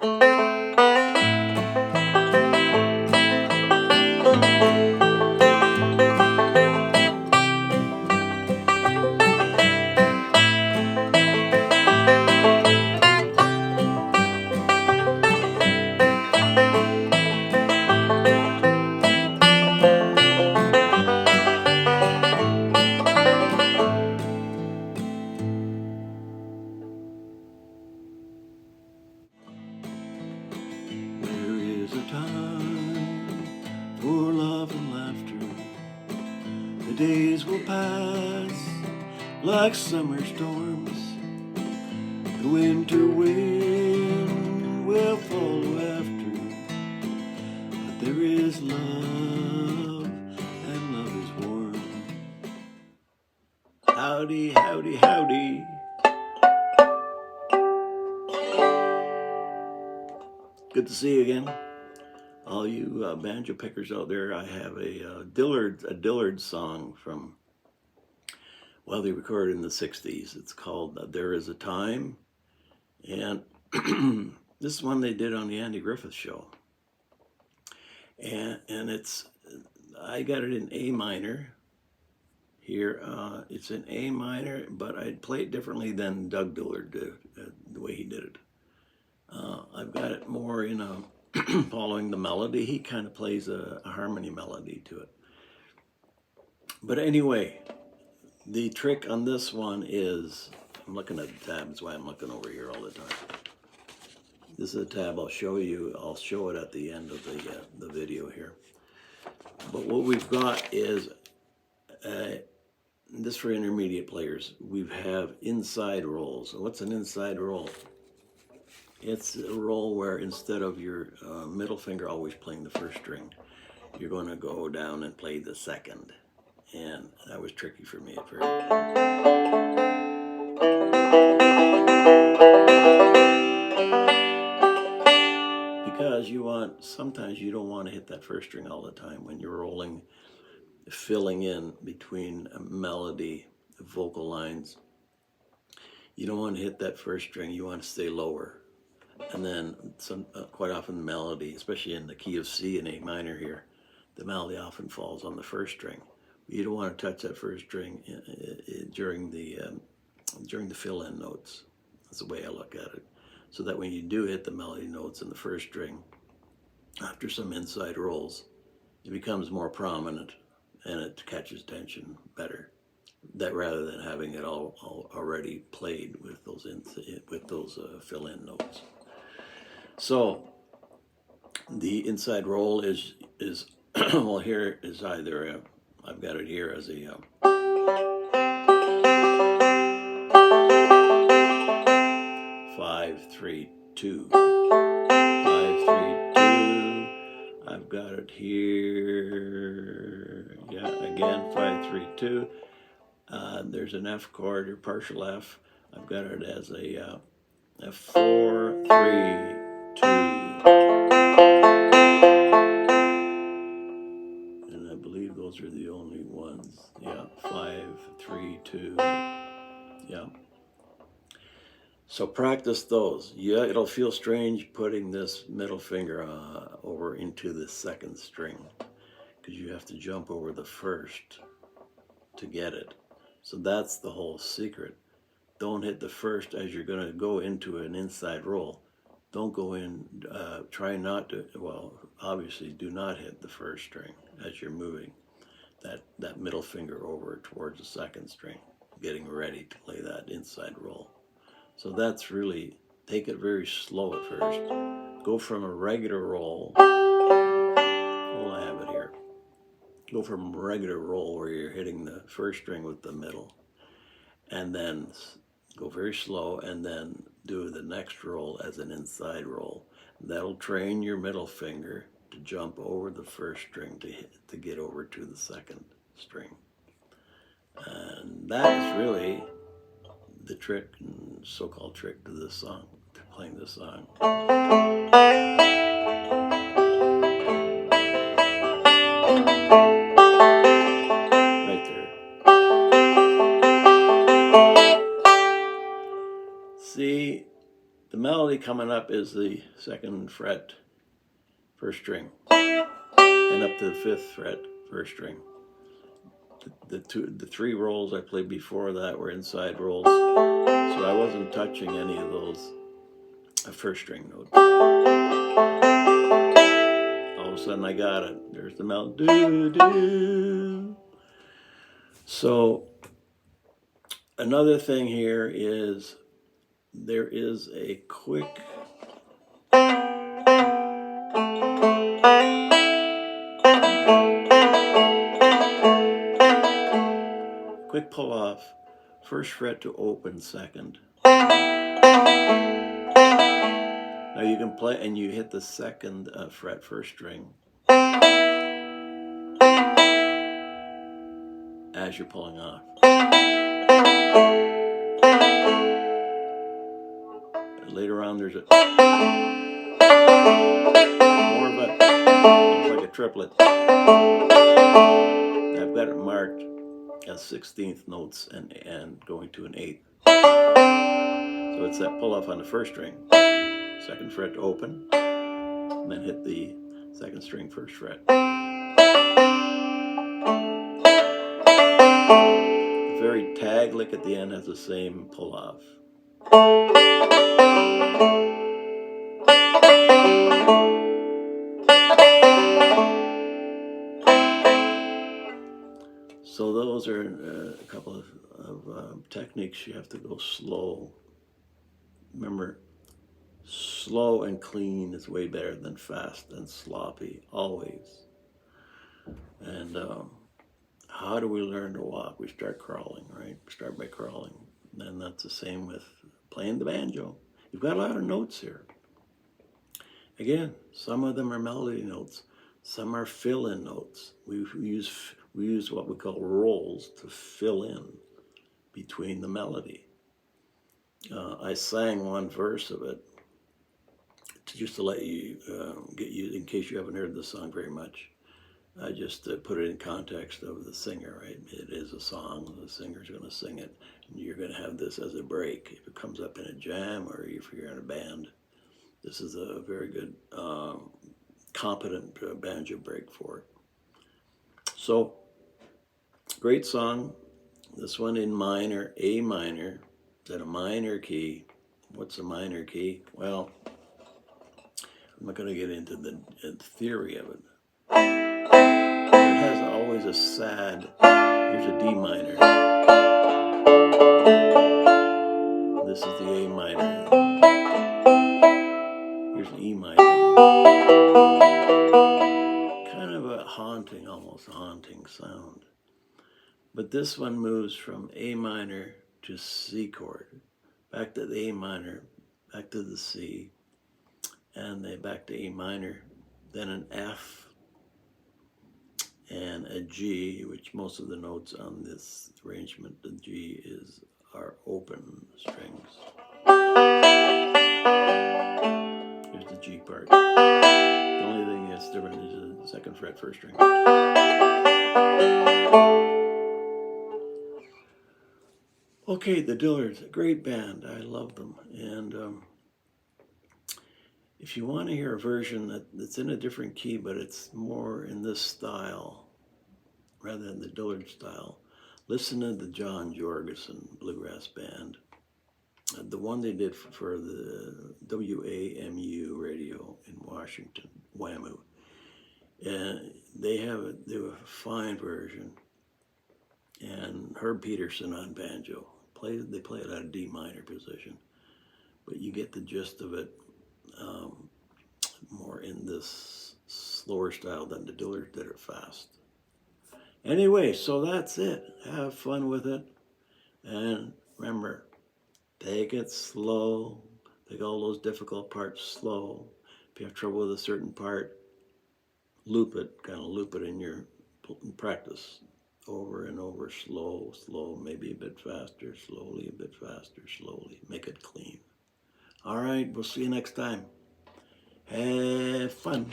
There is a time for love and laughter. The days will pass like summer storms. The winter wind will follow after. But there is love, and love is warm. Howdy, howdy, howdy. Good to see you again. All you banjo pickers out there, I have a Dillards song from, well, they recorded in the 60s. It's called There Is a Time. And this is one they did on the Andy Griffith Show. And it's, I got it in A minor here. It's in A minor, but I play it differently than Doug Dillard did, the way he did it. I've got it more in a following the melody. He kind of plays a harmony melody to it. But anyway, the trick on this one is, I'm looking at the tab, that's why I'm looking over here all the time. This is a tab I'll show you. I'll show it at the end of the video here. But what we've got is, this for intermediate players, we have inside rolls. What's an inside roll? It's a roll where instead of your middle finger always playing the first string, you're going to go down and play the second. And that was tricky for me at first. Because sometimes you don't want to hit that first string all the time when you're rolling, filling in between a melody, vocal lines. You don't want to hit that first string, you want to stay lower. And then quite often the melody, especially in the key of C and A minor here, the melody often falls on the first string. You don't want to touch that first string during the fill-in notes. That's the way I look at it. So that when you do hit the melody notes in the first string, after some inside rolls, it becomes more prominent and it catches tension better. That rather than having it all already played with those fill-in notes. So the inside roll is well, here is either I've got it here as a 5-3-2, 5-3-2. I've got it here, yeah, again 5-3-2. There's an F chord or partial F. I've got it as a 4-3-2. And I believe those are the only ones. Yeah, 5-3-2. Yeah. So practice those. Yeah, it'll feel strange putting this middle finger over into the second string because you have to jump over the first to get it. So that's the whole secret. Don't hit the first as you're going to go into an inside roll. Don't go in, try not to, well, obviously do not hit the first string as you're moving that middle finger over towards the second string, getting ready to play that inside roll. So that's really, take it very slow at first. Go from a regular roll, well, I have it here. Go from a regular roll where you're hitting the first string with the middle, and then go very slow, and then do the next roll as an inside roll. That'll train your middle finger to jump over the first string to get over to the second string. And that is really the trick, so-called trick to this song, to playing this song. Right there. See, the melody coming up is the 2nd fret, 1st string, and up to the 5th fret, 1st string. The 3 rolls I played before that were inside rolls, so I wasn't touching any of those 1st string notes. All of a sudden I got it. There's the melody. Do, do. So another thing here is there is a quick pull off, 1st fret to open 2nd. Now you can play and you hit the 2nd fret, 1st string as you're pulling off. Later on there's more of a, almost like a triplet. I've got it marked as 16th notes and going to an 8th. So it's that pull off on the 1st string, 2nd fret to open, and then hit the 2nd string, 1st fret. The very tag lick at the end has the same pull off. So those are a couple of techniques. You have to go slow. Remember, slow and clean is way better than fast and sloppy, always. And how do we learn to walk? We start crawling, right? We start by crawling. And that's the same with playing the banjo. You've got a lot of notes here. Again, some of them are melody notes. Some are fill-in notes. We use what we call rolls to fill in between the melody. I sang one verse of it just to let you get you, in case you haven't heard the song very much. I just put it in context of the singer, right? It is a song, the singer's going to sing it, and you're going to have this as a break. If it comes up in a jam or if you're in a band, this is a very good, competent banjo break for it. So, great song. This one in minor, A minor. Is that a minor key? What's a minor key? Well, I'm not going to get into the theory of it. It has always a sad, here's a D minor. This is the A minor. Here's an E minor. Kind of a haunting, almost haunting sound. But this one moves from A minor to C chord, back to the A minor, back to the C, and then back to A minor, then an F, and a G, which most of the notes on this arrangement, the G are open strings. Here's the G part. The only thing that's different is the 2nd fret, 1st string. Okay, the Dillards, a great band. I love them. And if you want to hear a version that's in a different key, but it's more in this style rather than the Dillard style, listen to the John Jorgensen Bluegrass Band. The one they did for the WAMU radio in Washington, WAMU. And they have a fine version. And Herb Peterson on banjo. They play it at a D minor position. But you get the gist of it more in this slower style than the Dillards did it fast. Anyway, so that's it. Have fun with it. And remember, take it slow. Take all those difficult parts slow. If you have trouble with a certain part, loop it, kind of loop it in your practice. Over and over, slow, maybe a bit faster, slowly, a bit faster, slowly. Make it clean. All right, we'll see you next time. Have fun.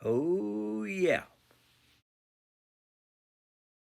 Oh, yeah.